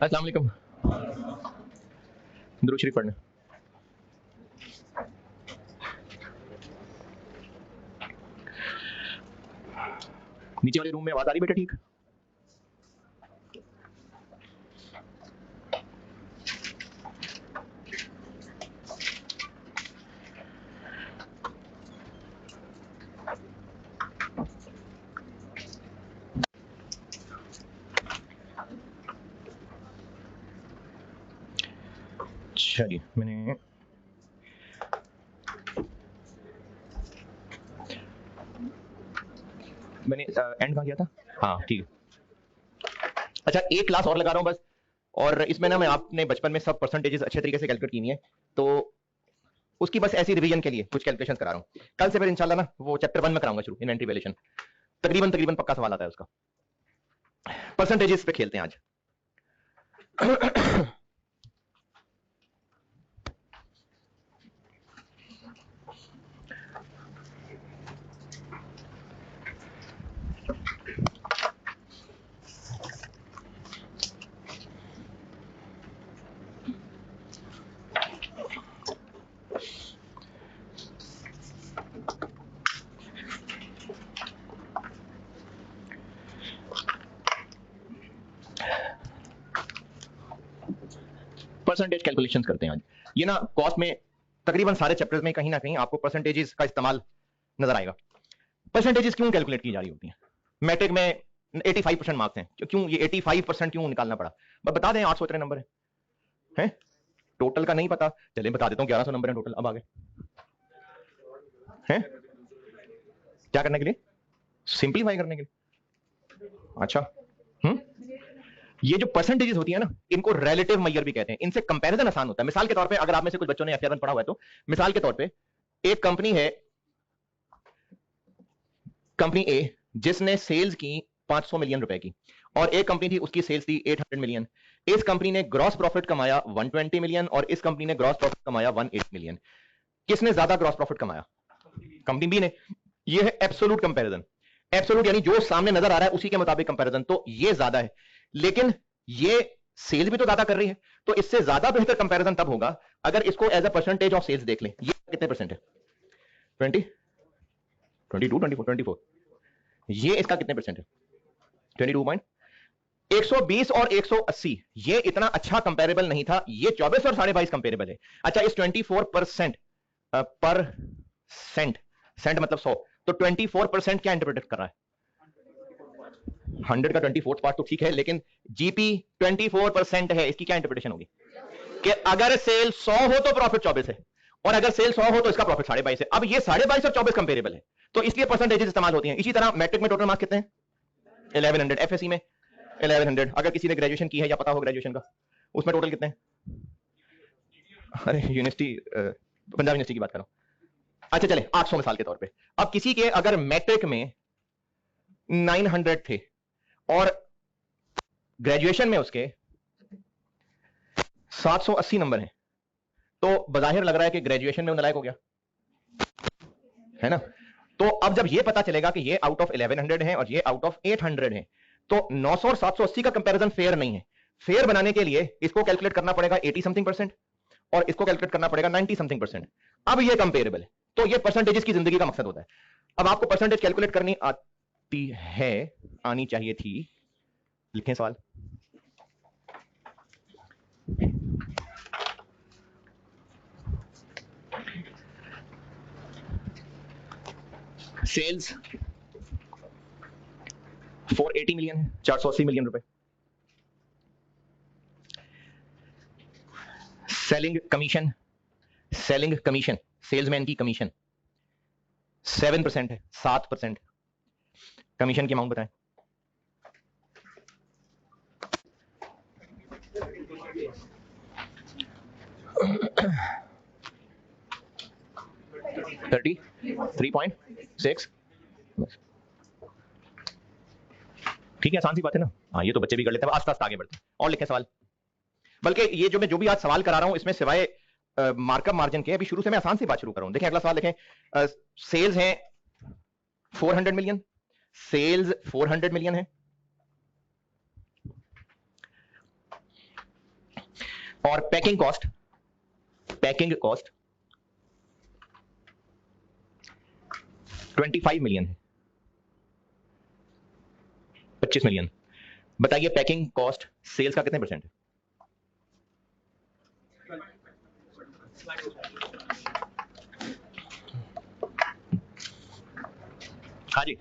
अस्सलाम वालेकुम। दुरूद शरीफ पढ़ना। नीचे वाले रूम में आवाज आ रही बेटा? ठीक। चलिए मैंने एंड कहाँ किया था? हाँ ठीक है। अच्छा एक क्लास और लगा रहा हूँ बस, और इसमें ना मैं आपने बचपन में सब परसेंटेजेस अच्छे तरीके से कैलकुलेट की है, तो उसकी बस ऐसी रिवीजन के लिए कुछ कैलकुलेशन करा रहा हूँ। कल से फिर इंशाल्लाह ना वो चैप्टर 1 में कराऊंगा शुरू, इन्वेंटरी वैल्यूएशन। तकरीबन पक्का सवाल आता है उसका। परसेंटेजेस पे खेलते हैं आज। परसेंटेज कैलकुलेशंस करते हैं आज। ये ना कॉस्ट में तकरीबन सारे चैप्टर्स में कहीं ना कहीं आपको परसेंटेजेस का इस्तेमाल नजर आएगा। परसेंटेजेस क्यों कैलकुलेट की जा रही होती हैं? मैट्रिक में 85% मार्क्स हैं, क्यों ये 85% क्यों निकालना पड़ा? बता दें, 800 इतने नंबर हैं। टोटल का नहीं पता, चलिए बता देता हूँ 1100 नंबर है टोटल। अब आगे हैं क्या करने के लिए? सिंपलीफाई करने के लिए। अच्छा ये जो परसेंटेजेस होती है ना, इनको रिलेटिव मेजर भी कहते हैं। इनसे कंपैरिजन आसान होता है। मिसाल के तौर पे अगर आप में से कुछ बच्चों ने एफआर पढ़ा हुआ है तो मिसाल के तौर पे एक कंपनी है, कंपनी ए, जिसने सेल्स की 500 मिलियन रुपए की, और एक कंपनी थी उसकी सेल्स थी 800 मिलियन। इस कंपनी ने ग्रॉस प्रॉफिट कमाया 120 मिलियन और इस कंपनी ने ग्रॉस प्रॉफिट कमाया 180 मिलियन। किसने ज्यादा ग्रॉस प्रॉफिट कमाया? कंपनी बी ने। यह है एब्सोल्यूट कंपैरिजन। एब्सोल्यूट यानी जो सामने नजर आ रहा है उसी के मुताबिक कंपैरिजन, तो ये ज्यादा है। लेकिन ये सेल्स भी तो ज्यादा कर रही है, तो इससे ज्यादा बेहतर कंपैरिजन तब होगा अगर इसको as a percentage of sales देख लें। ये कितने परसेंट है? 20, 22, 24, 24। ये इसका कितने परसेंट है? 22 120 और 180। ये इतना अच्छा कंपेरेबल नहीं था। ये 24 और 22.5 कंपेरेबल है। अच्छा इस 24% पर सेंट, सेंट मतलब 100, तो 24% क्या इंटरप्रेट कर रहा है? 100 का 24 पार्ट तो ठीक है, लेकिन जीपी 24% है, इसकी क्या इंटरप्रिटेशन होगी? कि अगर सेल 100 हो तो प्रॉफिट 24 है, और अगर सेल 100 हो तो इसका प्रॉफिट 22.5 है। अब ये 22.5 और 24 कंपेरेबल है, तो इसलिए परसेंटेजेस इस्तेमाल होती हैं। इसी तरह मैट्रिक में टोटल मार्क्स कितने हैं? 1100। एफएससी में 1100। अगर किसी ने ग्रेजुएशन की है या पता हो ग्रेजुएशन का, उसमें टोटल कितने हैं? अरे यूनिवर्सिटी, पंजाब यूनिवर्सिटी की बात कर रहा हूं। अच्छा चले 800 मिसाल के तौर पे। अब किसी के अगर मैट्रिक में 900 थे और ग्रेजुएशन में उसके 780 नंबर हैं, तो बजाहिर लग रहा है कि ग्रेजुएशन में नालायक हो गया है ना। तो अब जब ये पता चलेगा कि ये आउट ऑफ 1100 है और ये आउट ऑफ 800 है, तो 900 और 780 का कंपैरिजन फेयर नहीं है। फेयर बनाने के लिए इसको कैलकुलेट करना पड़ेगा 80 समथिंग परसेंट और इसको कैलकुलेट करना पड़ेगा 90 समथिंग परसेंट। अब ये कंपेरेबल है, तो ये परसेंटेजेस की जिंदगी का मकसद होता है। अब आपको परसेंटेज कैलकुलेट करनी आती है, आनी चाहिए थी। लिखें सवाल। सेल्स 480 मिलियन है, 480 मिलियन रुपए। Selling commission, selling commission, salesman की कमीशन 7% है, 7%। कमीशन की अमाउंट बताएं। $33.6। ठीक है, आसान सी बात है ना। हाँ ये तो बच्चे भी कर लेते हैं। आस्ते आस्ते आगे बढ़ते हैं और लिखें सवाल। बल्कि ये जो मैं जो भी आज सवाल करा रहा हूं इसमें सिवाय मार्कअप मार्जिन के अभी शुरू से मैं आसान सी बात शुरू कर रहा हूं। देखें अगला सवाल देखें। सेल्स हैं 400 मिलियन, सेल्स 400 मिलियन है, और पैकिंग कॉस्ट 25 मिलियन है, 25 मिलियन। बताइए पैकिंग कॉस्ट सेल्स का कितने परसेंट है? हाँ जी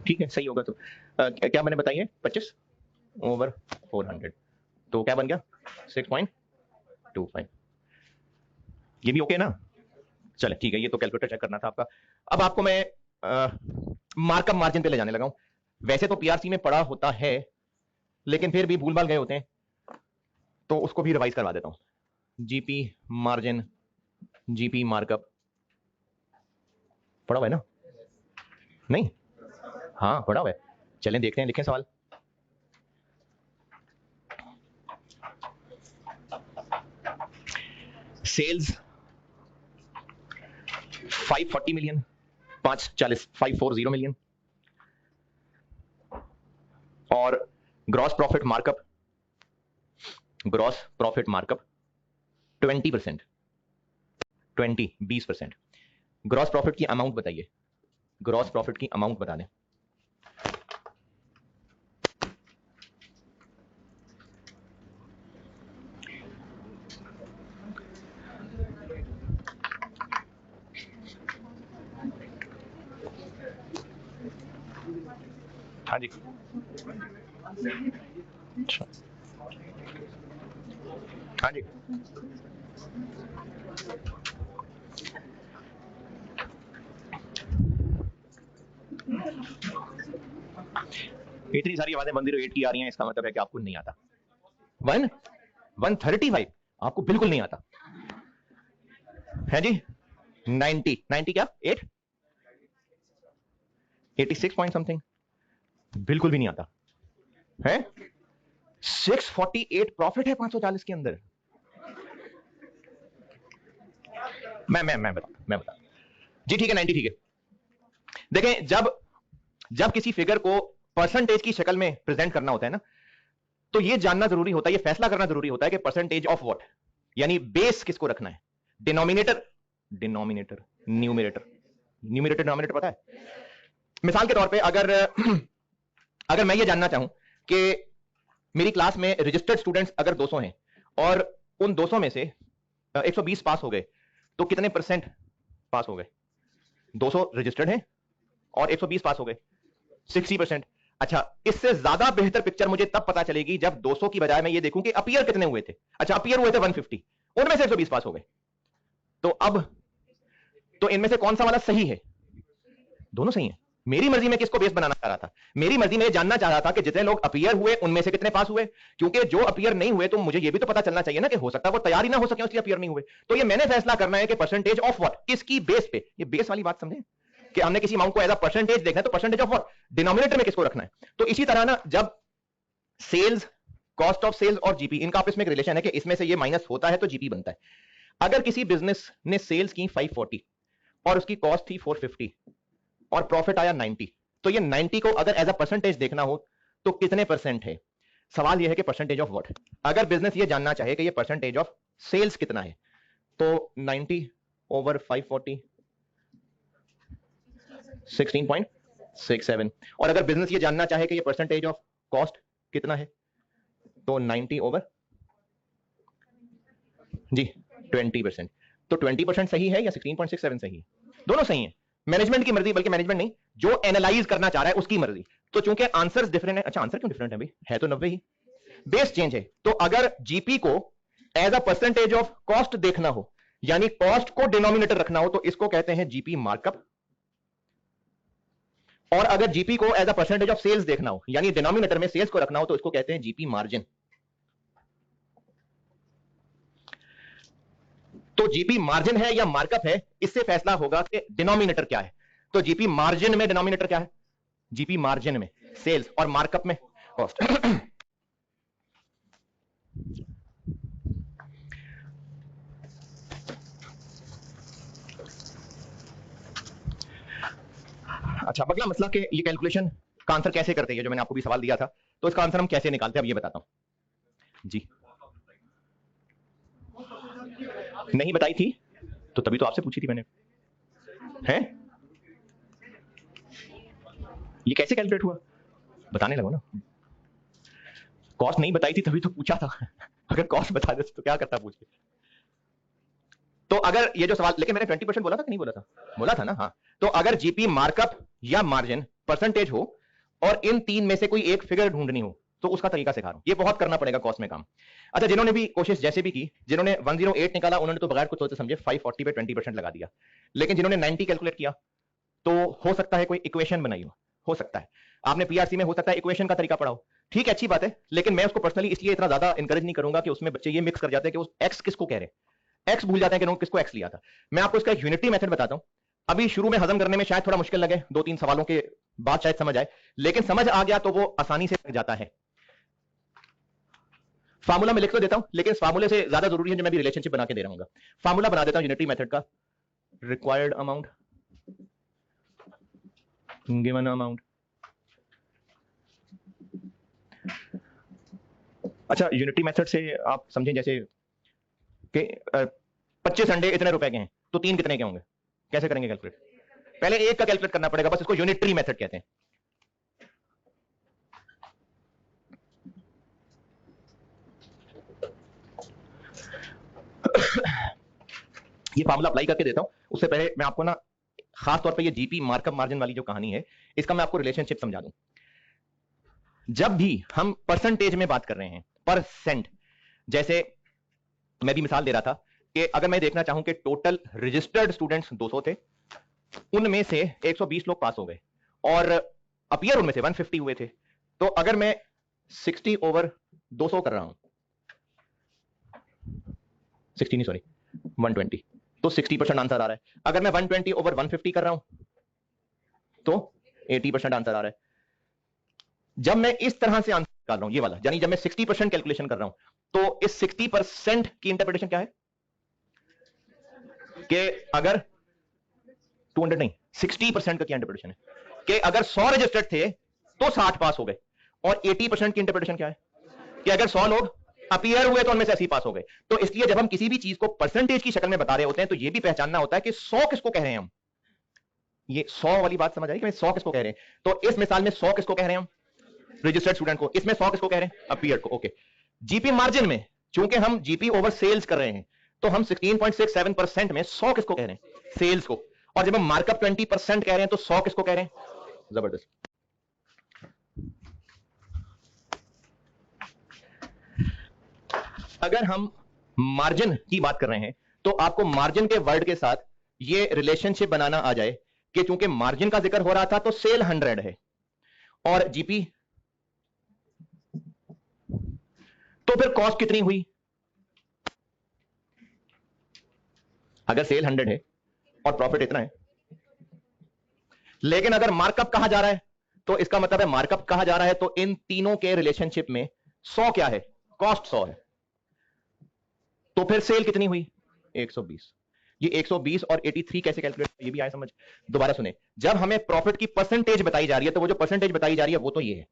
ठीक है, सही होगा। तो क्या मैंने बताइए 25 ओवर 400 तो क्या बन गया 6.25। ये भी ओके ना? चले ठीक है, ये तो कैलकुलेटर चेक करना था आपका। अब आपको मैं मार्कअप मार्जिन पे ले जाने लगा हूं। वैसे तो पीआरसी में पढ़ा होता है, लेकिन फिर भी भूल भाल गए होते हैं, तो उसको भी रिवाइज करवा देता हूं। जीपी मार्जिन, जीपी मार्कअप पढ़ा हुआ है ना? नहीं, हाँ पढ़ा हुआ है। चलें देखते हैं, लिखें सवाल। सेल्स 540 मिलियन, 540 मिलियन, और gross profit markup 20%, 20% gross profit की अमाउंट बताइए, ग्रॉस प्रॉफिट की अमाउंट बता दें। हाँ जी अच्छा, हाँ जी इतनी सारी आवाजें बंदी रहो 8 की आ रही हैं, इसका मतलब है कि आपको नहीं आता। 135 आपको बिल्कुल नहीं आता है जी। 90 क्या 8 86 पॉइंट समथिंग बिल्कुल भी नहीं आता है। 648 प्रॉफिट है 540 के अंदर। मैं बता जी ठीक है 90 ठीक है। देखें जब किसी फिगर को परसेंटेज की शक्ल में प्रेजेंट करना होता है ना, तो यह जानना जरूरी होता है, यह फैसला करना जरूरी होता है कि परसेंटेज ऑफ व्हाट, यानी बेस किसको रखना है, डिनोमिनेटर न्यूमरेटर डिनोमिनेटर पता है? मिसाल के तौर पे अगर मैं ये जानना चाहूं कि मेरी क्लास में रजिस्टर्ड स्टूडेंट्स अगर 200 हैं और उन 200 में से 120 पास हो गए, तो कितने परसेंट पास हो गए? 200 रजिस्टर्ड हैं और 120 पास हो गए, 60%। अच्छा, इससे ज्यादा बेहतर पिक्चर मुझे तब पता चलेगी जब 200 की बजाय मैं ये देखूं कि अपीयर कितने हुए थे। अच्छा, अपीयर हुए थे 150, उनमें से 120 पास हो गए। तो इनमें से कौन सा वाला सही है? दोनों सही है। मेरी मर्जी में किसको बेस बनाना चाह रहा था? मेरी मर्जी में जानना चाह रहा था कि जितने लोग अपीयर हुए उनमें से कितने पास हुए, क्योंकि जो अपीयर नहीं हुए तो मुझे यह भी तो पता चलना चाहिए ना कि हो सकता है वो तैयार ही ना हो सके इसलिए अपीयर नहीं हुए। तो ये मैंने फैसला करना है कि परसेंटेज ऑफ व्हाट, किसकी बेस पे। ये बेस वाली बात समझे कि हमने किसी अमाउंट को एज अ परसेंटेज देखना है, तो परसेंटेज ऑफ व्हाट, डिनोमिनेटर में किसको रखना है। तो इसी तरह ना, जब सेल्स, कॉस्ट ऑफ सेल्स और जीपी, इनका आपस में एक रिलेशन है कि इसमें से ये माइनस होता है तो जीपी बनता है। अगर किसी बिजनेस ने सेल्स की 540 और उसकी कॉस्ट थी 450 और प्रॉफिट आया 90, तो ये 90 को अगर एज अ परसेंटेज देखना हो तो कितने परसेंट है? सवाल ये है कि परसेंटेज ऑफ व्हाट। अगर बिजनेस ये जानना चाहे कि ये परसेंटेज ऑफ सेल्स कितना है, तो 90 ओवर 540 16.67। और अगर बिजनेस ये जानना चाहे कि ये परसेंटेज ऑफ कॉस्ट कितना है, तो 90 ओवर जी 20%। तो 20% सही है या 16.67 सही है? दोनों सही है। मैनेजमेंट की मर्जी, बल्कि मैनेजमेंट नहीं, जो एनालाइज करना चाह रहा है उसकी मर्जी। तो चूंकि आंसर्स डिफरेंट है, अच्छा आंसर क्यों डिफरेंट है भाई, है तो 90 ही, बेस चेंज है। तो अगर जीपी को as a percentage of cost देखना हो, यानी कॉस्ट को डिनोमिनेटर रखना हो, तो इसको कहते हैं जीपी मार्कअप। और अगर जीपी को as a percentage of sales देखना हो, यानी डिनोमिनेटर में सेल्स को रखना हो, तो इसको कहते हैं जीपी मार्जिन। तो जीपी मार्जिन है या मार्कअप है, इससे फैसला होगा कि डिनोमिनेटर क्या है। तो जीपी मार्जिन में डिनोमिनेटर क्या है? जीपी मार्जिन में सेल्स और मार्कअप में कॉस्ट। अच्छा, अगला मसला कि ये कैलकुलेशन का आंसर कैसे करते हैं, जो मैंने आपको भी सवाल दिया था, तो इसका आंसर हम कैसे निकालते हैं अब ये बताता हूं जी। नहीं बताई थी तो तभी तो आपसे पूछी थी मैंने। हैं ये कैसे कैलकुलेट हुआ बताने लगो ना। कॉस्ट नहीं बताई थी तभी तो पूछा था। अगर कॉस्ट बता देते तो क्या करता पूछ के। तो अगर ये जो सवाल, लेकिन मैंने 20% बोला था कि नहीं बोला था? बोला था ना। हाँ, तो अगर जीपी मार्कअप या मार्जिन परसेंटेज हो और इन तीन में से कोई एक फिगर ढूंढनी हो तो उसका तरीका सिखा रहा हूं। ये बहुत करना पड़ेगा कॉस्ट में काम। अच्छा, जिन्होंने भी कोशिश जैसे भी की, जिन्होंने 108 निकाला उन्होंने तो बगैर कुछ सोचे समझे 540 पे 20% लगा दिया। लेकिन जिन्होंने 90 कैलकुलेट किया तो हो सकता है कोई इक्वेशन बनाई हो सकता है आपने पीआरसी में हो सकता है इक्वेशन का तरीका पढ़ाओ। ठीक है, अच्छी बात है, लेकिन मैं उसको पर्सनली इसलिए इतना ज्यादा इंकरेज नहीं करूंगा कि उसमें बच्चे ये मिक्स कर जाते हैं कि उस एक्स किसको कह रहे हैं, एक्स भूल जाते हैं कि उन्होंने किसको एक्स लिया था। मैं आपको इसका एक यूनिटी मेथड बताता हूं। अभी शुरू में हजम करने में शायद थोड़ा मुश्किल लगे, 2-3 सवालों के बाद शायद समझ आए, लेकिन समझ आ गया तो वो आसानी से लग जाता है। फार्मूला में लिख तो देता हूं, लेकिन इस फार्मूले से ज्यादा जरूरी है जो मैं भी रिलेशनशिप बना के दे रहा हूं। फार्मूला बना देता हूं यूनिटी मेथड का। Required amount given amount. अच्छा, यूनिटी मेथड से आप समझें जैसे कि 25 अंडे इतने रुपए के हैं तो 3 कितने के होंगे, कैसे करेंगे कैलकुलेट? पहले एक का कैलकुलेट करना पड़ेगा, बस इसको यूनिटरी मेथड कहते हैं। ये फार्मूला अप्लाई करके देता हूं। उससे पहले मैं आपको ना खास तौर पे ये जीपी मार्कअप मार्जिन वाली जो कहानी है इसका मैं आपको रिलेशनशिप समझा दूं। जब भी हम परसेंटेज में बात कर रहे हैं, परसेंट, जैसे मैं भी मिसाल दे रहा था कि अगर मैं देखना चाहूं कि टोटल रजिस्टर्ड स्टूडेंट्स 200 थे, उनमें से 120 लोग पास हो गए और अपीयर उनमें से 150 हुए थे, तो अगर मैं 60 ओवर 200 कर रहा हूं, 60 नहीं सॉरी 120, तो 60% आंसर आ रहा है। अगर मैं 120 ओवर 150 कर रहा हूं तो 80% आंसर आ रहा है। जब मैं इस तरह से आंसर निकाल रहा हूं, ये वाला, यानी जब मैं 60% कैलकुलेशन कर रहा हूं, तो इस 60% की इंटरप्रिटेशन क्या है कि अगर 200 नहीं, 60% का क्या इंटरप्रिटेशन है कि अगर 100 रजिस्टर्ड थे तो 60 पास हो गए, और 80% की इंटरप्रिटेशन क्या है कि अगर 100 लोग अपीयर हुए तो उनमें से 80 पास हो गए। तो इसलिए जब हम किसी भी चीज को परसेंटेज की शक्ल में बता रहे होते हैं तो यह भी पहचानना होता है कि 100 किसको कह रहे हैं हम। ये 100 वाली बात समझ आई कि 100 किसको कह रहे हैं? तो इस मिसाल में 100 किसको कह रहे हैं हम? रजिस्टर्ड स्टूडेंट को। इसमें 100 किसको कह रहे हैं? अपीयर को। ओके, जीपी मार्जिन में चूंकि हम जीपी ओवर सेल्स कर रहे हैं तो हम 16.67% में 100 किसको कह रहे हैं? सेल्स को। और जब हम मार्कअप 20% कह रहे हैं तो 100 किसको कह रहे हैं? जबरदस्त। अगर हम मार्जिन की बात कर रहे हैं तो आपको मार्जिन के वर्ड के साथ ये रिलेशनशिप बनाना आ जाए कि चूंकि मार्जिन का जिक्र हो रहा था तो सेल 100 है और जीपी, तो फिर कॉस्ट कितनी हुई? अगर सेल 100 है और प्रॉफिट इतना है, लेकिन अगर मार्कअप कहा जा रहा है तो इसका मतलब है मार्कअप कहा जा रहा है तो इन तीनों के रिलेशनशिप में 100 क्या है? कॉस्ट 100 है। तो फिर सेल कितनी हुई? 120। ये 120 और 83 कैसे कैलकुलेट, ये भी आए समझ? दोबारा सुने, जब हमें प्रॉफिट की परसेंटेज बताई जा रही है तो वो जो परसेंटेज बताई जा रही है वो तो ये है।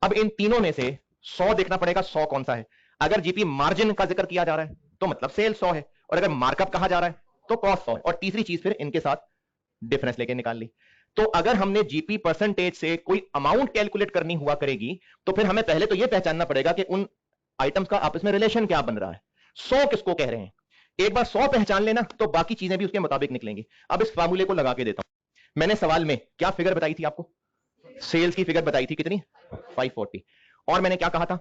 अब इन तीनों में से 100 देखना पड़ेगा, 100 कौन सा है? अगर जीपी मार्जिन का जिक्र किया जा रहा है तो मतलब सेल 100 है, और अगर मार्कअप कहा जा रहा है तो कॉस्ट 100 है, और तीसरी चीज फिर इनके साथ डिफरेंस लेके निकाल ली। तो अगर हमने जीपी परसेंटेज से कोई अमाउंट कैलकुलेट करनी हुआ करेगी तो फिर हमें पहले तो यह पहचानना पड़ेगा कि उन आइटम्स का आपस में रिलेशन क्या बन रहा है, 100 किसको कह रहे हैं। एक बार 100 पहचान लेना तो बाकी चीजें भी उसके मुताबिक निकलेंगी। अब इस फार्मूले को लगा के देता हूं। मैंने सवाल में क्या फिगर बताई थी आपको? सेल्स की फिगर बताई थी, कितनी? 540। और मैंने क्या कहा था?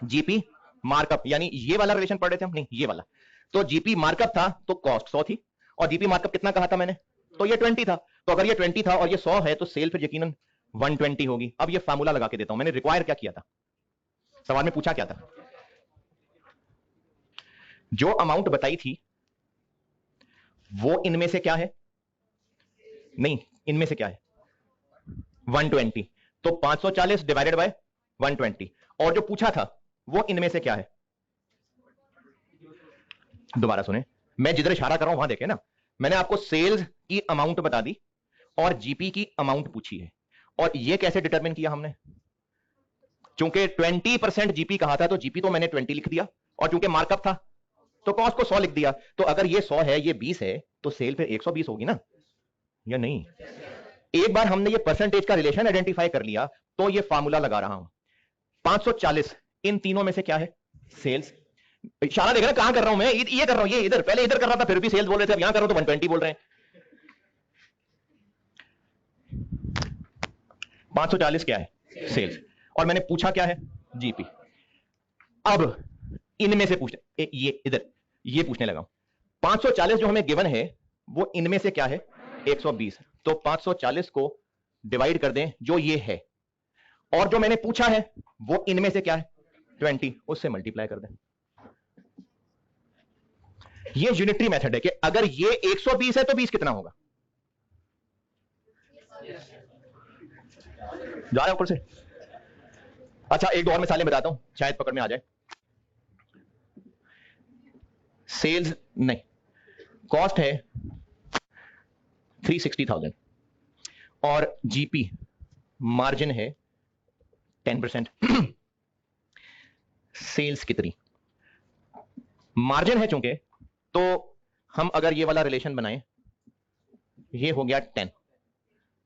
जीपी मार्कअप, यानी ये वाला रिलेशन पढ़ रहे थे हम, नहीं ये वाला। तो जीपी मार्कअप था तो कॉस्ट 100 थी, और जीपी मार्कअप कितना कहा था मैंने? तो ये 20 था। तो अगर ये 20 था और ये 100 है तो सेल फिर यकीनन 120 होगी। अब ये फार्मूला लगा के देता हूं। मैंने रिक्वायर क्या किया था? सवाल में पूछा क्या था? जो अमाउंट बताई थी वो इनमें से क्या है? नहीं, इनमें से क्या है? 120। तो 540 डिवाइडेड बाय 120, और जो पूछा था वो इनमें से क्या है? दोबारा सुने, मैं जिधर इशारा कर रहा हूं वहां देखें ना। मैंने आपको सेल्स की अमाउंट बता दी और जीपी की अमाउंट पूछी है, और ये कैसे डिटरमिन किया हमने? चूंकि 20% जीपी कहा था तो जीपी तो मैंने 20 लिख दिया, और चूंकि मार्कअप था तो कॉस्ट को 100 लिख दिया। तो अगर ये 100 है, ये 20 है, तो सेल फिर 120 होगी ना, या नहीं? एक बार हमने ये परसेंटेज का रिलेशन आइडेंटिफाई कर लिया, तो ये फार्मूला लगा रहा हूं। 540 इन तीनों में से क्या है? सेल्स। इशारा देख रहे हैं कहां कर रहा हूं मैं? ये कर रहा हूं, ये इधर, पहले इधर कर रहा था फिर भी सेल्स बोल रहे थे, अब यहां कर रहा हूं तो 120 बोल रहे हैं। 540 क्या है? सेल्स। और मैंने पूछा क्या है? जीपी। अब इनमें से पूछने, ये इधर ये पूछने लगा हूं, 540 जो हमें गिवन है वो इनमें से क्या है? 120। तो 540 को डिवाइड कर दें जो ये है, और जो मैंने पूछा है वो इनमें से क्या है? 20, उससे मल्टीप्लाई कर दें। ये यूनिटरी मेथड है कि अगर ये 120 है तो 20 कितना होगा? जा रहा है ऊपर से? अच्छा, एक दो और मिसालें बताता हूं, शायद पकड़ में आ जाए। सेल्स नहीं, कॉस्ट है 360,000 और जीपी मार्जिन है 10%। सेल्स कितनी? मार्जिन है चूंकि, तो हम अगर ये वाला रिलेशन बनाएं, ये हो गया 10,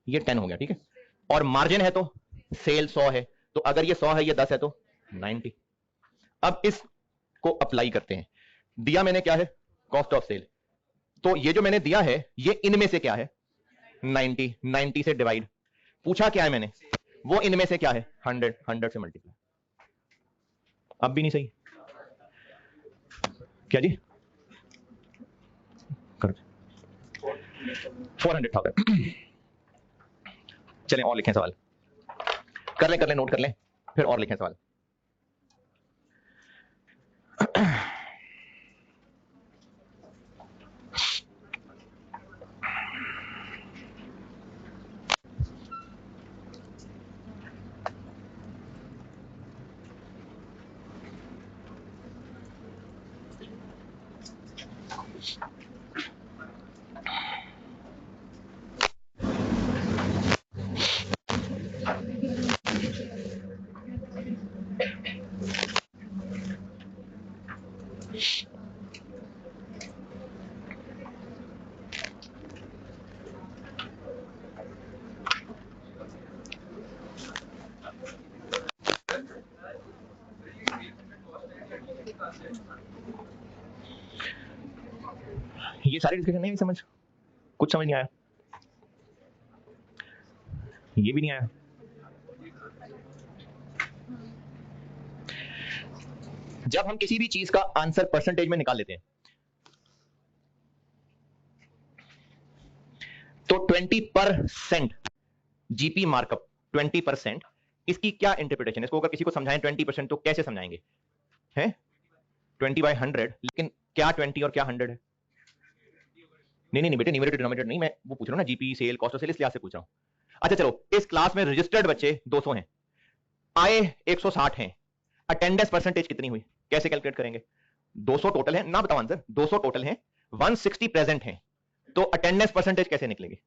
ये 10 हो गया, ठीक है। और मार्जिन है तो सेल 100 है, तो अगर ये 100 है, ये 10 है, तो 90। अब इसको अप्लाई करते हैं। दिया मैंने क्या है? Cost of sale. तो ये जो मैंने दिया है ये इनमें से क्या है? 90। 90 से डिवाइड। पूछा क्या है मैंने? वो इनमें से क्या है? 100। 100 से मल्टीप्लाई। अब भी नहीं सही क्या जी? कर 400,000। चलें और लिखें सवाल, कर लें नोट कर लें, फिर और लिखें सवाल। ये सारी डिस्कशन नहीं समझ, कुछ समझ नहीं आया, ये भी नहीं आया। जब हम किसी भी चीज का आंसर परसेंटेज में निकाल लेते हैं तो 20% जीपी मार्कअप 20%, इसकी क्या इंटरप्रिटेशन है? इसको अगर किसी को समझाएं 20% तो कैसे समझाएंगे? है 20/100, लेकिन क्या 20 और क्या 100 है? नहीं बेटे, न्यूमरेटर डिनोमिनेटर नहीं, मैं वो पूछ रहा हूं ना, GP sale cost of sale, इस लिहाज से पूछ रहा हूं। अच्छा चलो, इस क्लास में रजिस्टर्ड बच्चे 200 हैं, आए 160 हैं, अटेंडेंस परसेंटेज कितनी हुई? कैसे कैलकुलेट करेंगे? 200 टोटल है ना, बताओ आंसर। 200 टोटल है, 160 प्रेजेंट हैं, तो अटेंडेंस परसेंटेज कैसे निकलेगी?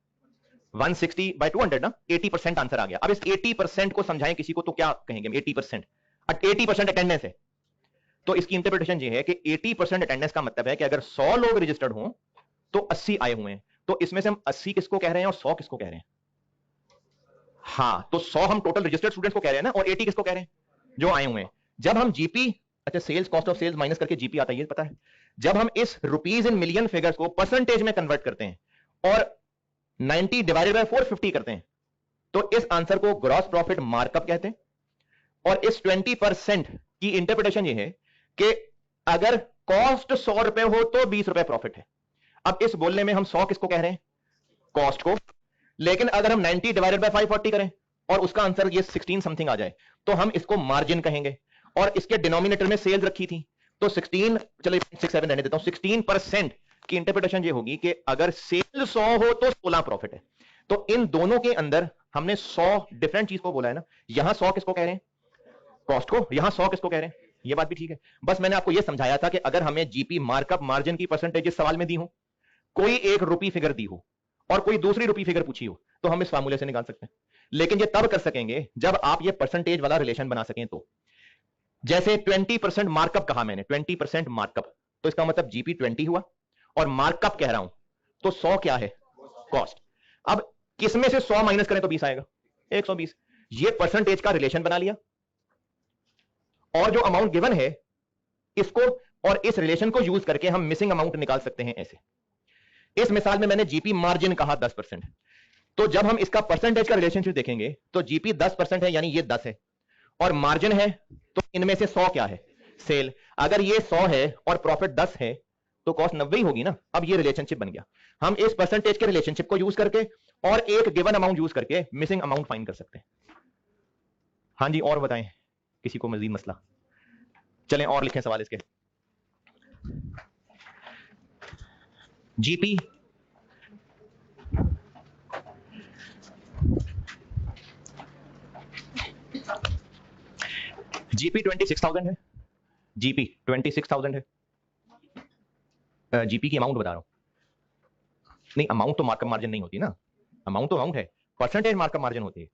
160 by 200 ना, 80% आंसर आ गया। अब इस 80% को समझाएं किसी को तो क्या कहेंगे? 80% अटेंडेंस है, तो इसकी इंटरप्रिटेशन ये है कि 80% अटेंडेंस का मतलब है कि अगर 100 लोग रजिस्टर्ड हों तो 80 आए हुए हैं, तो इसमें से हम 80 किसको कह रहे हैं और 100 किसको कह रहे हैं? हाँ, तो 100 हम टोटल रजिस्टर्ड स्टूडेंट्स को कह रहे हैं ना, और 80 किसको कह रहे हैं? जो आए हुए हैं। जब हम जीपी, अच्छा sales cost of sales minus करके जीपी आता है, ये पता है। जब हम इस रुपीज इन मिलियन फिगर्स को परसेंटेज में कन्वर्ट करते हैं और 90 डिवाइडेड बाय 450 करते हैं, तो इस आंसर को ग्रॉस प्रॉफिट मार्कअप कहते हैं। और इस 20% की इंटरप्रिटेशन ये है कि अगर कॉस्ट 100 रुपए हो तो 20 रुपए प्रॉफिट है। अब इस बोलने में हम 100 किसको कह रहे हैं? कॉस्ट को। लेकिन अगर हम 90 डिवाइडेड बाय 540 करें और उसका आंसर ये 16 समथिंग आ जाए, तो हम इसको मार्जिन कहेंगे। और इसके डिनोमिनेटर में सेल्स रखी थी, तो 16, चलो 67 रहने देता हूं, 16% की इंटरप्रिटेशन ये होगी कि अगर सेल 100 हो तो 16 प्रॉफिट है। तो इन दोनों के अंदर हमने 100 डिफरेंट चीज को बोला है ना। यहां 100 किसको कह रहे हैं? कॉस्ट को। यहां 100 किसको कह रहे हैं? ये बात भी ठीक है। बस मैंने आपको यह समझाया था कि अगर हमें जीपी मार्कअप मार्जिन की परसेंटेज इस सवाल में दी हो, कोई एक रुपी फिगर दी हो और कोई दूसरी रुपी फिगर पूछी हो, तो हम इस फार्मूले से निकाल सकते हैं। लेकिन ये तब कर सकेंगे जब आप ये परसेंटेज वाला रिलेशन बना सकें। तो जैसे 20% मार्कअप कहा मैंने, 20% मार्कअप, तो इसका मतलब जीपी 20 हुआ, और मार्कअप कह रहा हूं तो 100 क्या है, कॉस्ट। अब किसमें से 100 माइनस करें तो 20 आएगा, 120। ये परसेंटेज का रिलेशन बना लिया, और जो अमाउंट गिवन है इसको और इस रिलेशन को यूज करके हम मिसिंग अमाउंट निकाल सकते हैं ऐसे। इस मिसाल में मैंने जीपी मार्जिन कहा 10%, तो जब हम इसका परसेंटेज का रिलेशनशिप देखेंगे तो जीपी 10% है, यानी ये 10 है, और मार्जिन है तो इनमें से 100 क्या है, सेल। अगर ये 100 है और प्रॉफिट 10 है तो कॉस्ट 90 ही होगी ना। अब ये रिलेशनशिप बन गया। हम इस परसेंटेज के रिलेशनशिप को यूज करके और एक गिवन अमाउंट यूज करके मिसिंग अमाउंट फाइंड कर सकते हैं। हाँ जी, और बताएं किसी को मजीद मसला? चलें और लिखें सवाल इसके। जीपी जीपी 26,000 है, जीपी 26,000 है। जीपी की अमाउंट बता रहा हूं, नहीं अमाउंट तो मार्कअप मार्जिन नहीं होती ना, अमाउंट तो अमाउंट है, परसेंटेज मार्कअप मार्जिन होती है।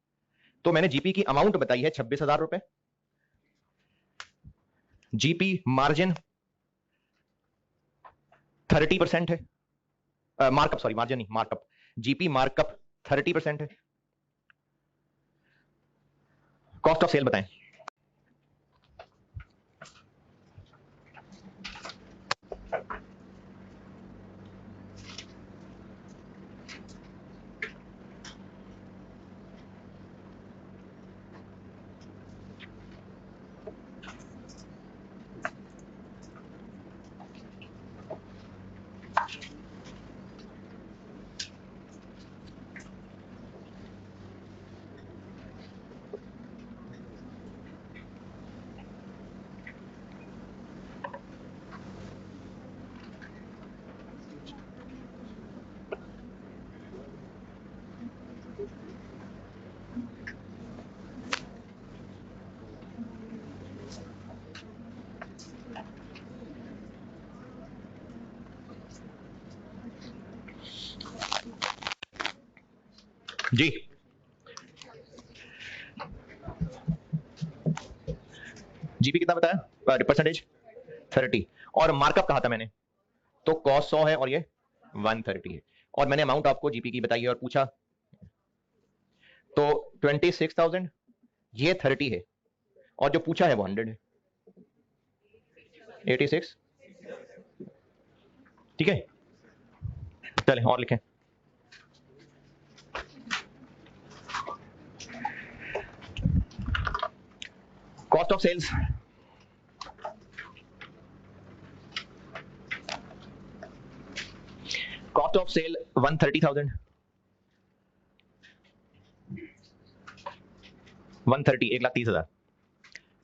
तो मैंने जीपी की अमाउंट बताई है 26,000 रुपए। जीपी मार्जिन 30% है, मार्कअप, सॉरी मार्जिन नहीं, मार्कअप। जीपी मार्कअप 30% है। कॉस्ट ऑफ सेल बताएं। जी जीपी कितना बताया, परसेंटेज 30, और मार्कअप कहा था मैंने, तो कॉस्ट 100 है और ये 130 है, और मैंने अमाउंट आपको जीपी की बताई है और पूछा, तो 26,000, ये 30 है, और जो पूछा है वो 100 है, 86। ठीक है, चलें और लिखें। Cost of sales, cost of sale 130,000, 130, 1,30,000।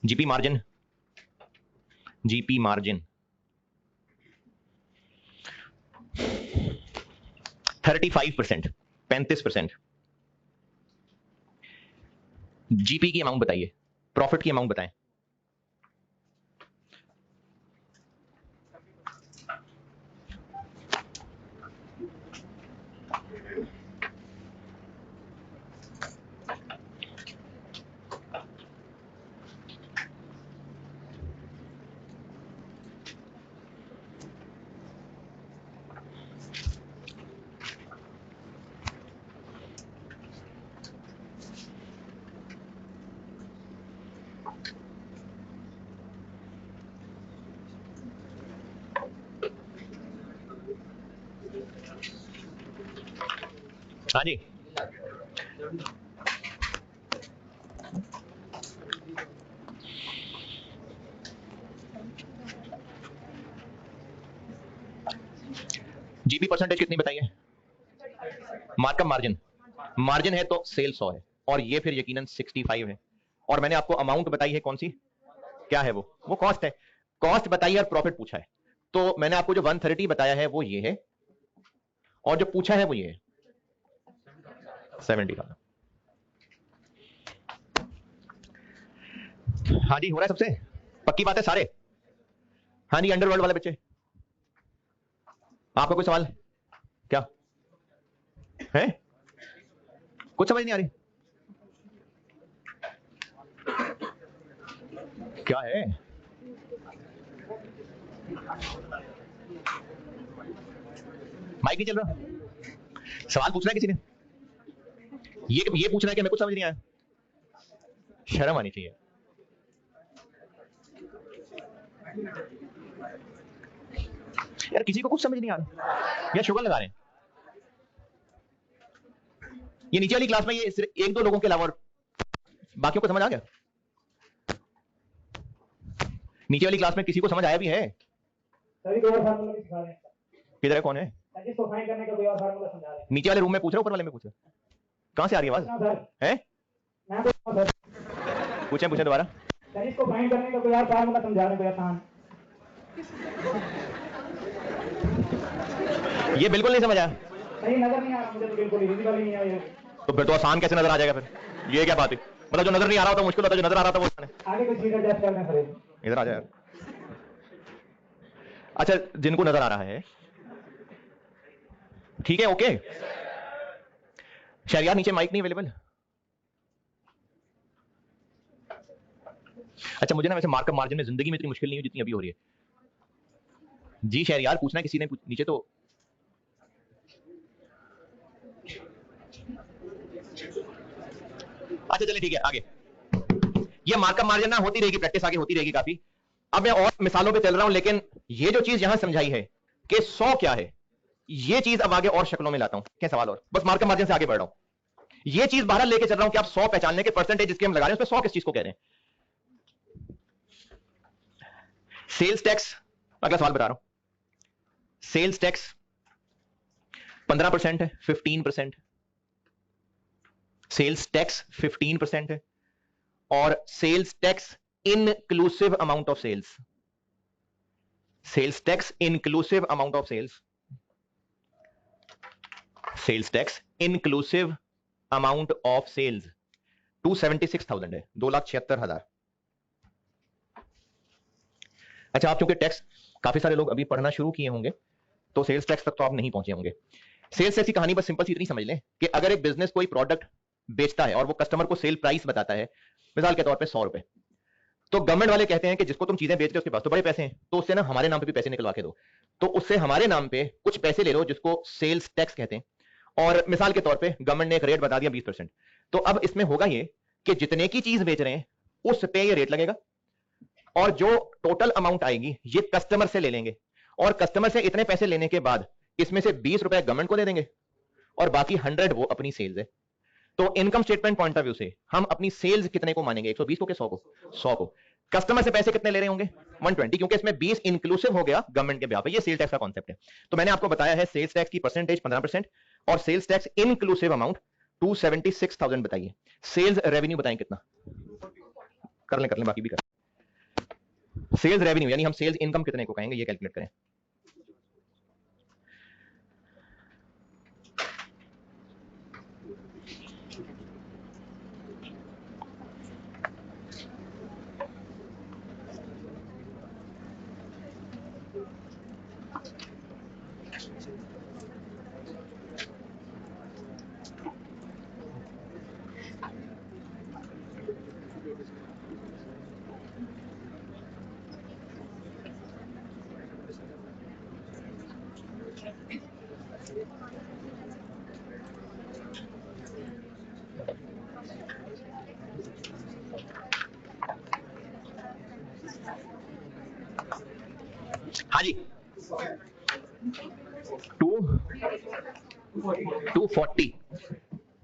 GP margin, GP margin 35%, 35%। GP की अमाउंट बताइए, प्रॉफिट की अमाउंट बताएं। हाँ जी, जीपी परसेंटेज कितनी बताइए, मार्कअप मार्जिन, मार्जिन है तो सेल 100 है, और ये फिर यकीनन 65 है, और मैंने आपको अमाउंट बताई है कौन सी, क्या है वो कॉस्ट है। कॉस्ट बताई है और प्रॉफिट पूछा है, तो मैंने आपको जो 130 बताया है वो ये है, और जो पूछा है वो ये है 70 का। हाँ जी, हो रहा है सबसे, पक्की बात है सारे। हाँ जी, अंडरवर्ल्ड वाले बच्चे, आपका कोई सवाल क्या है? कुछ समझ नहीं आ रही, क्या है? माइक नहीं चल रहा? सवाल पूछना है किसी ने? ये पूछना है कि मेरे को समझ नहीं आया? शर्म आनी चाहिए। यार किसी को कुछ समझ नहीं आ रहा या शुगर लगा रहे हैं? ये नीचे वाली क्लास में ये सिर्फ एक दो लोगों के अलावा और बाकियों को समझ आ गया? नीचे वाली क्लास में किसी को समझ आया भी है? सभी को और फार्मूला भी सिखा रहे हैं। किधर है, कौन है? इसको फाइंड करने का कोई और फार्मूला समझा रहे हैं। नीचे वाले रूम में पूछ रहे, ऊपर वाले में पूछ रहे? कहां से आ रही है आवाज? है मैं पूछ रहा हूं सर। पूछे दोबारा। सर इसको फाइंड करने का कोई और फार्मूला समझा रहे हैं, कोई आसान। ये बिल्कुल नहीं समझ आया। सही नजर नहीं आ रहा मुझे तो, बिल्कुल विजिबल ही नहीं आ रहा। तो फिर तो आसान कैसे नजर आ जाएगा फिर? ये क्या बात है? मतलब जो नजर नहीं आ रहा था मुश्किल होता, जो नजर आ रहा था वो आसान है। आगे कुछ चीजें टेस्ट करना सर। इधर आ जाए। अच्छा, जिनको नजर आ रहा है ठीक है, ओके। शहरियार नीचे माइक नहीं अवेलेबल? अच्छा, मुझे ना वैसे मार्कअप मार्जिन में जिंदगी में इतनी मुश्किल नहीं हुई जितनी अभी हो रही है। जी शहरियार पूछना है किसी ने नीचे तो? अच्छा चलिए ठीक है, आगे। ये मार्कअप मार्जिन ना होती रहेगी, प्रैक्टिस आगे होती रहेगी काफी। अब मैं और मिसालों पे चल रहा हूं, लेकिन ये जो चीज यहां समझाई है कि 100 क्या है, ये चीज अब आगे और शक्लों में लाता हूं। क्या सवाल? और बस मार्कअप मार्जिन से आगे बढ़ रहा हूं। ये चीज बाहर लेके चल रहा हूं कि आप 100 पहचानने के परसेंटेज जिसके हम लगा रहे हैं उसमें 100 किस चीज को कह रहे हैं? सेल्स टैक्स, अगला सवाल बता रहा हूं। सेल्स टैक्स 15% है, 15%। सेल्स टैक्स 15% है, और sales tax inclusive amount of sales. Sales tax inclusive amount of sales. Sales tax inclusive amount of sales 276,000 है, 2,76,000। अच्छा, आप क्योंकि टैक्स काफी सारे लोग अभी पढ़ना शुरू किए होंगे तो सेल्स टैक्स तक तो आप नहीं पहुंचे होंगे। सेल्स टैक्स की कहानी बस सिंपल सी इतनी समझ लें कि अगर एक बिजनेस कोई प्रोडक्ट बेचता है और वो कस्टमर को सेल प्राइस बताता है, मिसाल के तौर पे 100 रुपए, तो गवर्नमेंट वाले कहते हैं कि जिसको तुम चीजें बेच रहे हो उसके पास तो बड़े पैसे हैं, तो उससे ना हमारे नाम पे भी पैसे निकलवा के दो। तो उससे हमारे नाम पे कुछ पैसे ले लो जिसको सेल्स टैक्स कहते हैं, और मिसाल के तौर पे गवर्नमेंट ने एक रेट बता दिया 20%। तो अब इसमें होगा ये कि जितने की चीज बेच रहे हैं उस पे ये रेट लगेगा, और जो टोटल अमाउंट आएगी ये कस्टमर से ले लेंगे, और कस्टमर से इतने पैसे लेने के बाद इसमें से 20 रुपए गवर्नमेंट को दे देंगे और बाकी 100 वो अपनी सेल्स है। तो income statement point of view से हम अपनी सेल्स कितने को मानेंगे? 120 को कि 100 को? 100 को। कस्टमर से पैसे कितने ले रहे होंगे? 120, क्योंकि इसमें 20 इंक्लूसिव हो गया गवर्नमेंट के ब्याह पे। ये सेल्स टैक्स का कॉन्सेप्ट है। तो मैंने आपको बताया है सेल्स टैक्स की परसेंटेज 15% और सेल्स टैक्स इनक्लूसिव अमाउंट 276,000 बताइए। सेल्स रेवेन्यू बताएं कितना? कर लें बाकी भी कर। सेल्स रेवेन्यू यानी हम सेल्स इनकम कितने को कहेंगे, ये कैलकुलेट करें। हाँ जी, 240।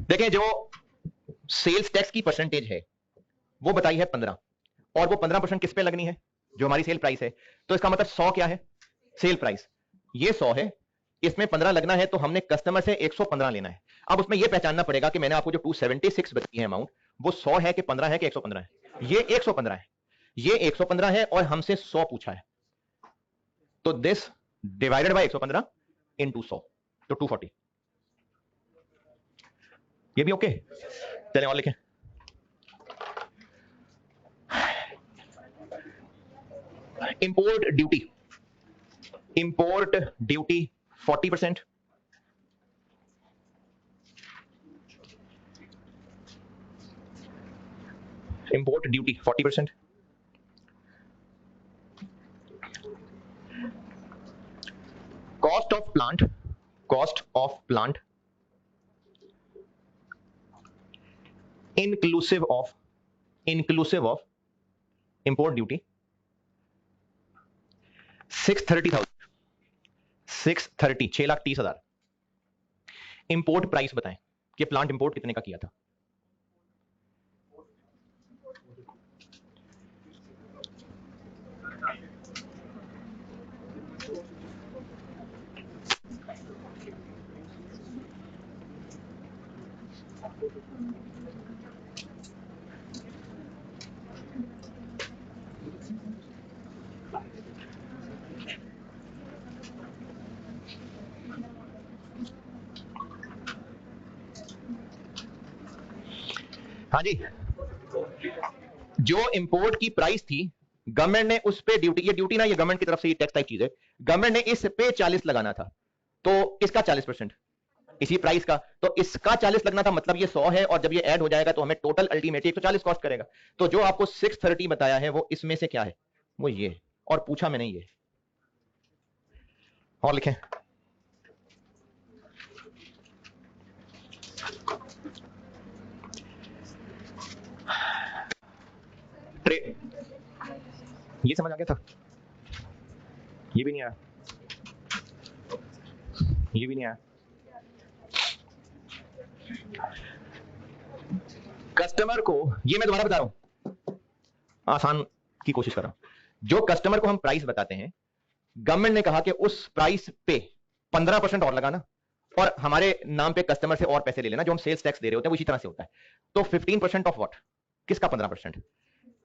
देखें, जो सेल्स टैक्स की परसेंटेज है वो बताई है 15, और वो 15% किस पे लगनी है? जो हमारी सेल प्राइस है। तो इसका मतलब 100 क्या है? Sale price. ये 100 है, इसमें 15 लगना है, तो हमने कस्टमर से 115 लेना है। अब उसमें यह पहचानना पड़ेगा कि मैंने आपको जो 276 बताई है अमाउंट, वो 100 है कि 15 है कि 115 है? ये 115 है, ये 115 है, और हमसे 100 पूछा है, तो दिस डिवाइडेड बाय 115 इनटू 100, तो 240। ये भी ओके? चलें और लिखें। Import duty, import duty 40%, import duty 40%। plant inclusive of import duty 630,000 import price बताएं कि प्लांट इंपोर्ट कितने का किया था। हाँ जी, जो इंपोर्ट की प्राइस थी गवर्नमेंट ने उस पे ड्यूटी, ये ड्यूटी ना ये गवर्नमेंट की तरफ से ये टैक्स टाइप चीज है, गवर्नमेंट ने इस पे 40 लगाना था, तो इसका 40% इसी प्राइस का, तो इसका 40 लगना था, मतलब ये 100 है और जब ये ऐड हो जाएगा तो हमें टोटल अल्टीमेटली 140 कॉस्ट करेगा। तो जो आपको 630 बताया है वो इसमें से क्या है, वो ये, और पूछा मैंने ये, और लिखें ये समझ आ गया था, ये भी नहीं आया, ये भी नहीं आया। कस्टमर को, ये मैं दोबारा बता रहा हूं, आसान की कोशिश कर रहा हूं, जो कस्टमर को हम प्राइस बताते हैं, गवर्नमेंट ने कहा कि उस प्राइस पे 15% और लगाना और हमारे नाम पे कस्टमर से और पैसे ले लेना, जो हम सेल्स टैक्स दे रहे होते हैं वो इसी तरह से होता है। तो 15% ऑफ व्हाट, किसका 15%,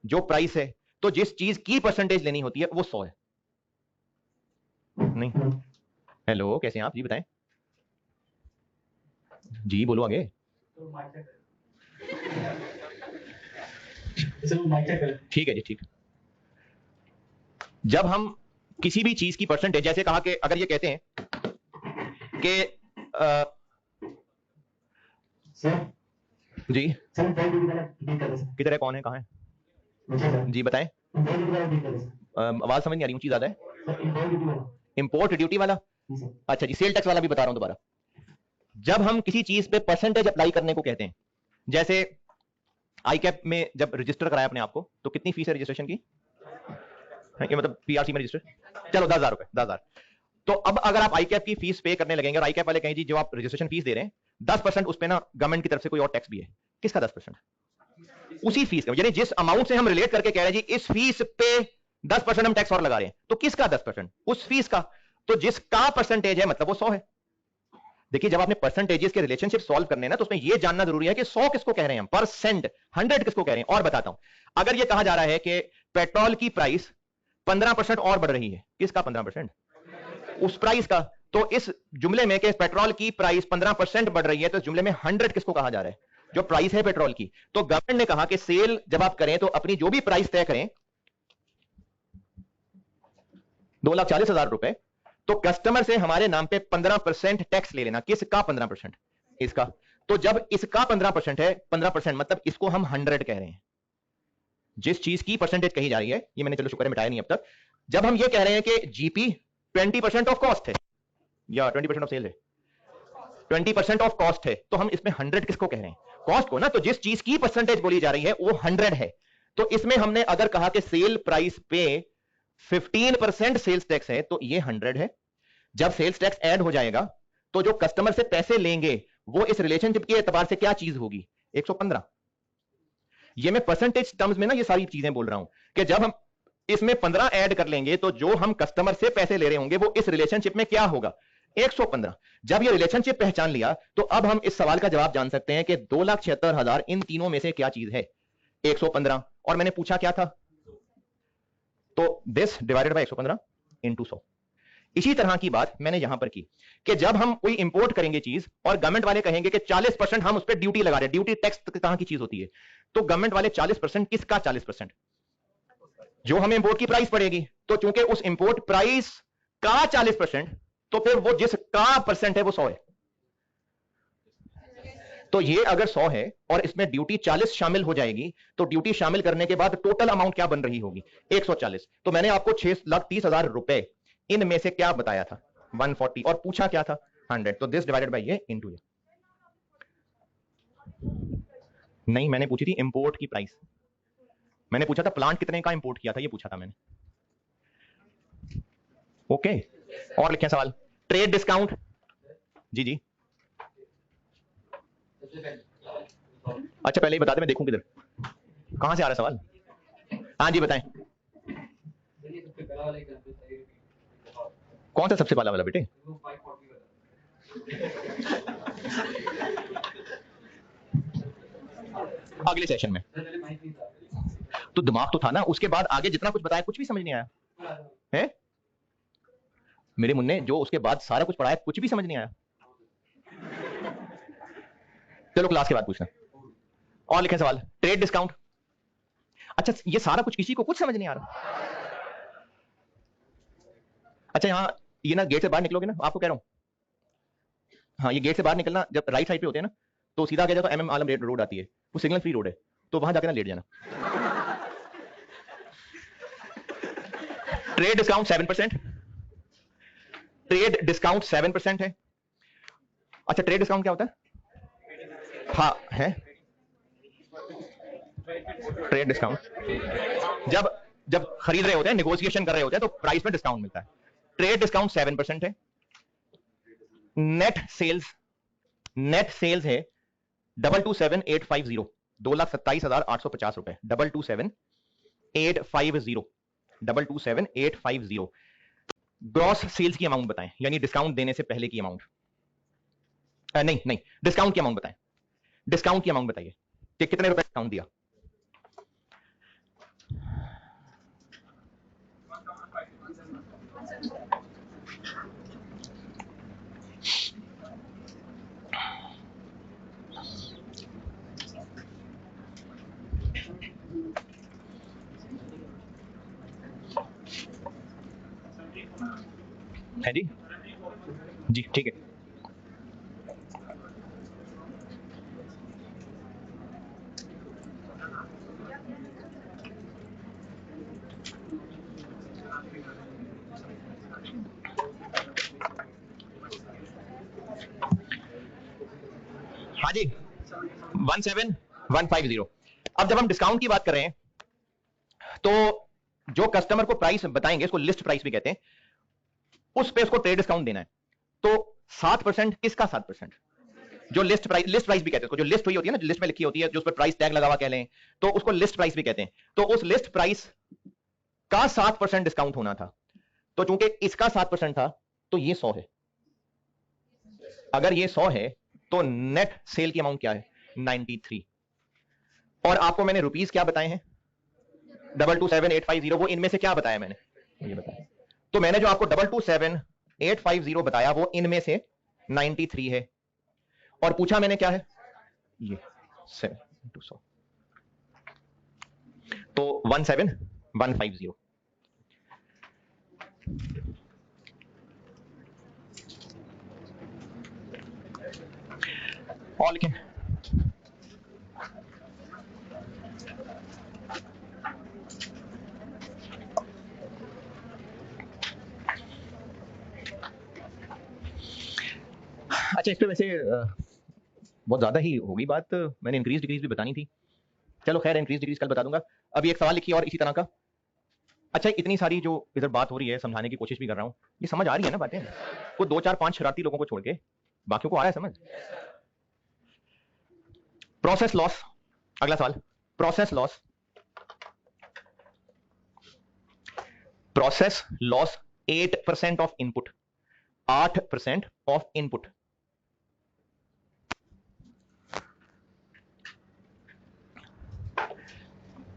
जो प्राइस है, तो जिस चीज की परसेंटेज लेनी होती है वो 100 है। नहीं, हेलो कैसे हैं आप जी, बताएं जी, बोलो आगे। ठीक है जी, ठीक। जब हम किसी भी चीज की परसेंटेज, जैसे कहा कि अगर ये कहते हैं कि जी किधर है, कौन है, कहाँ है जी, बताएं। आवाज समझ नहीं आ रही, ऊंची ज्यादा है। इंपोर्ट ड्यूटी वाला, अच्छा जी, सेल टैक्स वाला भी बता रहा हूं दोबारा। जब हम किसी चीज पे परसेंटेज अप्लाई करने को कहते हैं, जैसे आईकैप में जब रजिस्टर कराया अपने आप को, तो कितनी फीस है रजिस्ट्रेशन की, ये मतलब पीआरसी में रजिस्टर, चलो 10,000 रुपए, 10,000। तो अब अगर आप आईकैप की फीस पे करने लगेंगे और आईकैप वाले कहें जी जो आप रजिस्ट्रेशन फीस दे रहे हैं 10% उस पे ना गवर्नमेंट की तरफ से कोई और टैक्स भी है, किसका 10%, उसी फीस का, यानी जिस अमाउंट से हम रिलेट करके कह रहे हैं जी इस फीस पे 10% हम टैक्स और लगा रहे हैं, तो किसका 10%, उस फीस का, तो जिसका परसेंटेज है मतलब वो 100 है। देखिए जब आपने परसेंटेजेस के रिलेशनशिप सॉल्व करने ना, तो उसमें यह जानना जरूरी है कि 100 किसको कह रहे हैं हम, परसेंट 100 किसको कह रहे हैं। और बताता हूं, अगर यह कहा जा रहा है कि पेट्रोल की प्राइस 15% और बढ़ रही है, किसका 15%, उस प्राइस का, तो इस जुमले में कि पेट्रोल की प्राइस 15% बढ़ रही है, तो इस जुमले में 100 किसको कहा जा रहा है, जो प्राइस है पेट्रोल की। तो गवर्नमेंट ने कहा कि सेल जब आप करें तो अपनी जो भी प्राइस तय करें 2,40,000 रुपए, तो कस्टमर से हमारे नाम पे 15% टैक्स ले लेना, किसका 15%, इसका। तो जब इसका 15% है, 15% मतलब इसको हम 100 कह रहे हैं, जिस चीज की परसेंटेज कही जा रही है, ये मैंने चलो शुक्र है मिटाया नहीं अब तक। जब हम ये कह रहे हैं कि जीपी 20% ऑफ कॉस्ट है या 20% ऑफ सेल है, 20% ऑफ कॉस्ट है, तो हम इसमें 100 किसको कह रहे हैं, कॉस्ट को ना। तो जिस चीज की परसेंटेज बोली जा रही है वो 100 है, तो इसमें हमने अगर कहा कि सेल प्राइस पे 15% सेल्स टैक्स है, तो ये 100 है। जब सेल्स टैक्स ऐड हो जाएगा तो जो कस्टमर से पैसे लेंगे वो इस रिलेशनशिप के एतबार से क्या चीज होगी, 115। ये मैं परसेंटेज टर्म्स में ना ये सारी चीजें बोल रहा हूं कि जब हम इसमें 15 ऐड कर लेंगे तो जो हम कस्टमर से पैसे ले रहे होंगे वो इस रिलेशनशिप में क्या होगा, 115। जब ये रिलेशनशिप पहचान लिया तो अब हम इस सवाल का जवाब जान सकते हैं कि 2,76,000 इन तीनों में से क्या चीज है, 115। और मैंने पूछा क्या था, तो दिस डिवाइडेड बाय 115 इनटू 100। इसी तरह की बात मैंने यहां पर की कि जब हम कोई इंपोर्ट करेंगे चीज और गवर्नमेंट वाले कहेंगे कि 40% हम उस पर ड्यूटी लगा रहे हैं, ड्यूटी टैक्स तरह की चीज होती है, तो गवर्नमेंट वाले 40% किसका 40%, जो हमें इंपोर्ट की प्राइस पड़ेगी। तो चूंकि उस इंपोर्ट प्राइस का 40%, तो फिर वो जिसका परसेंट है वो 100 है। तो ये अगर 100 है और इसमें ड्यूटी 40 शामिल हो जाएगी, तो ड्यूटी शामिल करने के बाद टोटल अमाउंट क्या बन रही होगी, 140। तो मैंने आपको 6,30,000 रुपए इनमें से क्या बताया था, 140 और पूछा क्या था 100, तो दिस डिवाइडेड बाय ये इनटू ये। नहीं, मैंने पूछी थी इंपोर्ट की प्राइस, मैंने पूछा था प्लांट कितने का इंपोर्ट किया था, ये पूछा था मैंने। ओके, और लिखें सवाल। ट्रेड डिस्काउंट, जी जी, अच्छा पहले ही बता दे, मैं देखूं किधर, कहां से आ रहा है सवाल। हाँ जी बताएं, कौन सा सबसे पहला वाला बेटे? अगले सेशन में। तो दिमाग तो था ना, उसके बाद आगे जितना कुछ बताया कुछ भी समझ नहीं आया है मेरे मुन्ने, जो उसके बाद सारा कुछ पढ़ाया कुछ भी समझ नहीं आया। चलो क्लास के बाद पूछना। और लिखें सवाल। ट्रेड डिस्काउंट, अच्छा ये सारा कुछ किसी को कुछ समझ नहीं आ रहा। अच्छा यहाँ ये ना गेट से बाहर निकलोगे ना, आपको कह रहा हूं, हाँ ये गेट से बाहर निकलना, जब राइट साइड पे होते हैं ना तो सीधा आगे जाओ तो एमएम आलम रोड आती है, वो सिग्नल फ्री रोड है, तो वहां जाके ना लेट जाना। ट्रेड डिस्काउंट 7%, ट्रेड डिस्काउंट 7% है। अच्छा ट्रेड डिस्काउंट क्या होता है? हाँ है ट्रेड डिस्काउंट, जब जब खरीद रहे होते हैं, नेगोशिएशन कर रहे होते हैं, तो प्राइस में डिस्काउंट मिलता है। ट्रेड डिस्काउंट 7% है। नेट सेल्स है 227850, 2,27,850 रुपए, 227850, 227850। ग्रॉस सेल्स की अमाउंट बताएं, यानी डिस्काउंट देने से पहले की अमाउंट। नहीं डिस्काउंट की अमाउंट बताएं, डिस्काउंट की अमाउंट बताइए कि कितने रुपए डिस्काउंट दिया। है जी, जी ठीक है। हाँ जी 17150। अब जब हम डिस्काउंट की बात कर रहे हैं तो जो कस्टमर को प्राइस बताएंगे, इसको लिस्ट प्राइस भी कहते हैं, उस पे उसको ट्रेड डिस्काउंट देना है। तो 7% किसका 7%? जो लिस्ट प्राइस भी कहते हैं उसको, जो लिस्ट हुई होती है ना, जो लिस्ट में लिखी होती है, जो उस पर प्राइस टैग लगा हुआ कह लें, तो उसको लिस्ट प्राइस भी कहते हैं। तो उस लिस्ट प्राइस का 7% डिस्काउंट होना था। तो चूंकि इसका 7% था तो ये 100 है। अगर ये 100 है तो नेट सेल की अमाउंट क्या है? 93। और आपको मैंने रुपीस क्या बताए हैं? 227850। वो इनमें से क्या बताया मैंने? ये बताया। तो मैंने जो आपको 227850 बताया वो इनमें से 93 है। और पूछा मैंने क्या है? ये 7 into 100, तो 17150। और लिखें। अच्छा इस पे वैसे बहुत ज्यादा ही होगी बात, मैंने इंक्रीज डिक्रीज भी बतानी थी। चलो खैर इंक्रीज डिक्रीज कल बता दूंगा। अभी एक सवाल लिखिए और इसी तरह का। अच्छा इतनी सारी जो इधर बात हो रही है, समझाने की कोशिश भी कर रहा हूं, ये समझ आ रही है ना बातें? वो 2 4 5 शरारती लोगों को छोड़ के बाकियों को आ रहा है समझ? प्रोसेस लॉस, अगला सवाल। Process loss 8% of input, 8% of input.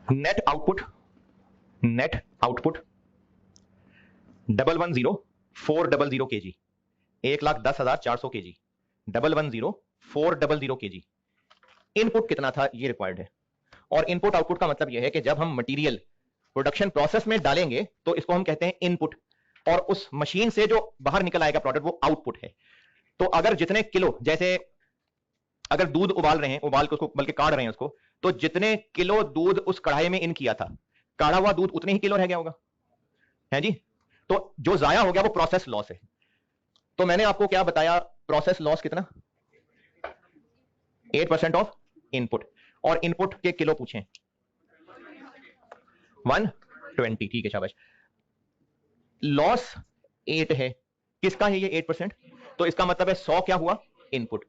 Net output 1,10,400 kg, 1,10,400 kg, 1,10,400 kg। Input कितना था ये रिक्वायर्ड है। और इनपुट आउटपुट का मतलब यह है कि जब हम मटेरियल प्रोडक्शन प्रोसेस में डालेंगे तो इसको हम कहते हैं इनपुट, और उस मशीन से जो बाहर निकल आएगा प्रोडक्ट वो आउटपुट है। तो अगर जितने किलो, जैसे अगर दूध उबाल रहे हैं, उबाल के उसको बल्कि काढ़ रहे हैं उसको, तो जितने किलो दूध उस कढ़ाई में इन किया था, काढ़ा हुआ दूध उतने ही किलो रह गया होगा, है जी। तो जो जाया हो गया वो प्रोसेस लॉस है। तो मैंने आपको क्या बताया, प्रोसेस लॉस कितना, 8% ऑफ इनपुट, और इनपुट के किलो पूछें 120, ठीक है शाबाश। लॉस 8 है, किसका है ये 8%, तो इसका मतलब है 100 क्या हुआ इनपुट,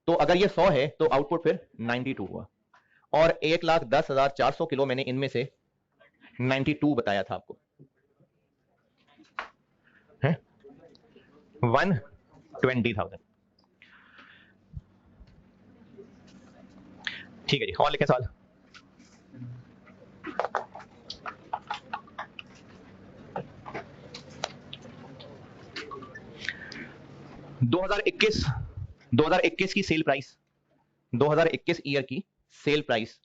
तो अगर ये 100 है तो आउटपुट फिर 92 हुआ, और 1,10,400 किलो मैंने इनमें से 92 बताया था आपको, है 120,000। ठीक है जी, और लिखें सवाल। दो हजार इक्कीस की सेल प्राइस, 2021 ईयर की सेल प्राइस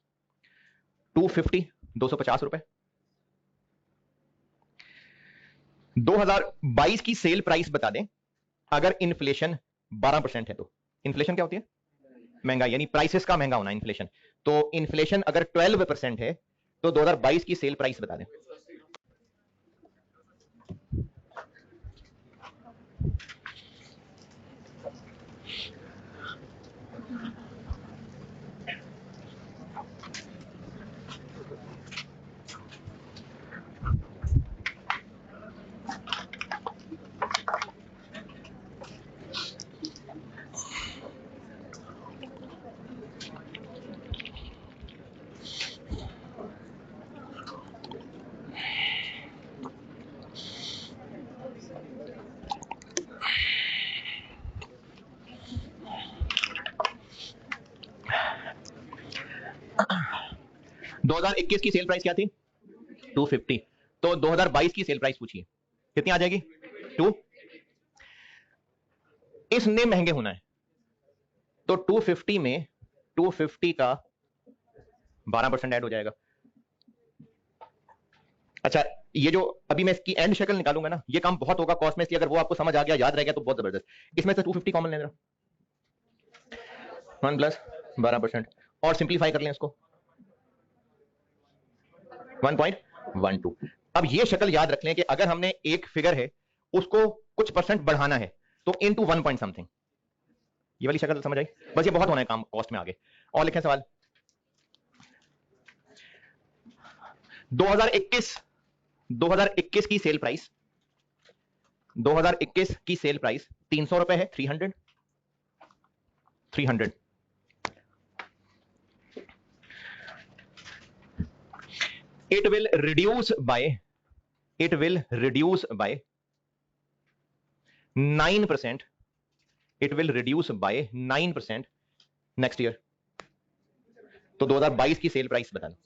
250 रुपए। 2022 की सेल प्राइस बता दें अगर इन्फ्लेशन 12% है तो। इन्फ्लेशन क्या होती है, महंगाई, यानी प्राइसेस का महंगा होना, इन्फ्लेशन। तो इन्फ्लेशन अगर 12% है तो 2022 की सेल प्राइस बता दें। दो 2021 की सेल प्राइस क्या थी 250, तो 2022 की सेल प्राइस पूछिए कितनी आ जाएगी 2। इसने महंगे होना है तो 250 में 250 का 12% ऐड हो जाएगा। अच्छा, ये जो अभी मैं इसकी एंड शक्ल निकालूंगा ना, ये काम बहुत होगा कॉस्ट में, इसलिए अगर वो आपको समझ आ गया, याद रह गया तो बहुत जबरदस्त। इसमें से 250 कॉमन लेना, 1 प्लस 12%, और सिंप्लीफाई कर लें इसको 1.12। अब ये शक्ल याद रख लें कि अगर हमने एक फिगर है उसको कुछ परसेंट बढ़ाना है तो इनटू 1 पॉइंट समथिंग, ये वाली शक्ल समझ आई, बस ये बहुत होना है काम कॉस्ट में आगे। और लिखें सवाल। 2021 की सेल प्राइस, 2021 की सेल प्राइस 300 रुपए है, 300। It will reduce by 9%. It will reduce by 9% next year. तो 2022 की सेल प्राइस बता दो।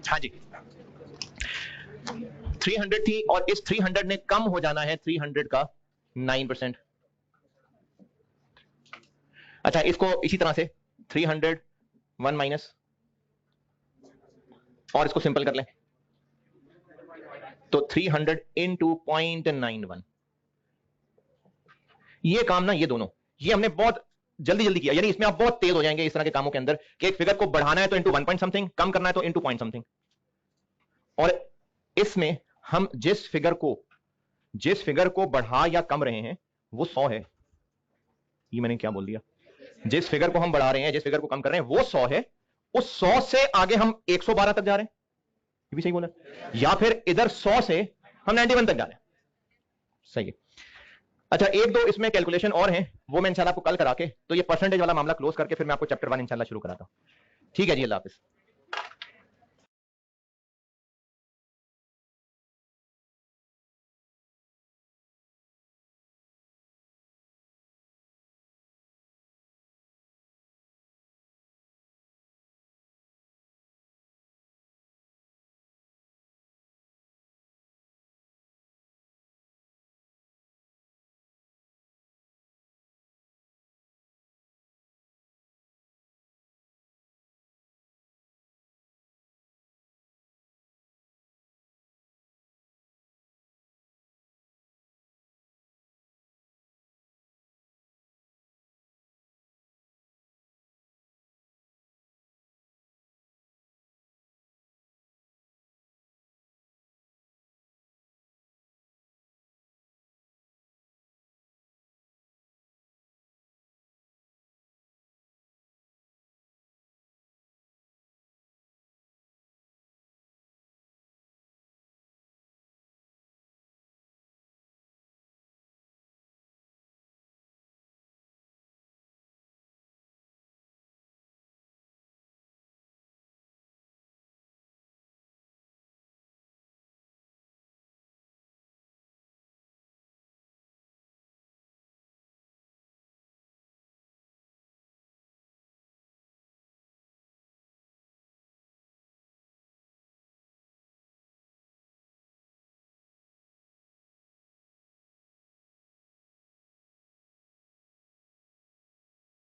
हाँ जी, 300 थी और इस 300 ने कम हो जाना है 300 का 9%। अच्छा, इसको इसी तरह से 300 1 माइनस, और इसको सिंपल कर लें तो 300 इंटू 0.91। ये काम ना, ये दोनों, ये हमने बहुत जल्दी जल्दी किया, यानी इसमें आप बहुत तेज हो जाएंगे इस तरह के कामों के अंदर कि एक फिगर को बढ़ाना है तो इंटू 1 पॉइंट समथिंग, कम करना है तो इंटू पॉइंट समथिंग। और इसमें हम जिस फिगर को बढ़ा या कम रहे हैं वो 100 है। ये मैंने क्या बोल दिया, जिस फिगर को हम बढ़ा रहे हैं, जिस फिगर को कम कर रहे हैं वो 100 है, उस 100 से आगे हम 112 तक जा रहे हैं, ये भी सही बोला, या फिर इधर 100 से हम 91 तक जा रहे हैं, सही है। अच्छा, एक दो इसमें कैलकुलेशन और हैं, वो मैं इंशाल्लाह आपको कल करा के, तो ये परसेंटेज वाला मामला क्लोज करके फिर मैं आपको चैप्टर 1 इंशाल्लाह शुरू कराता हूं। ठीक है जी, अल्लाह हाफिज।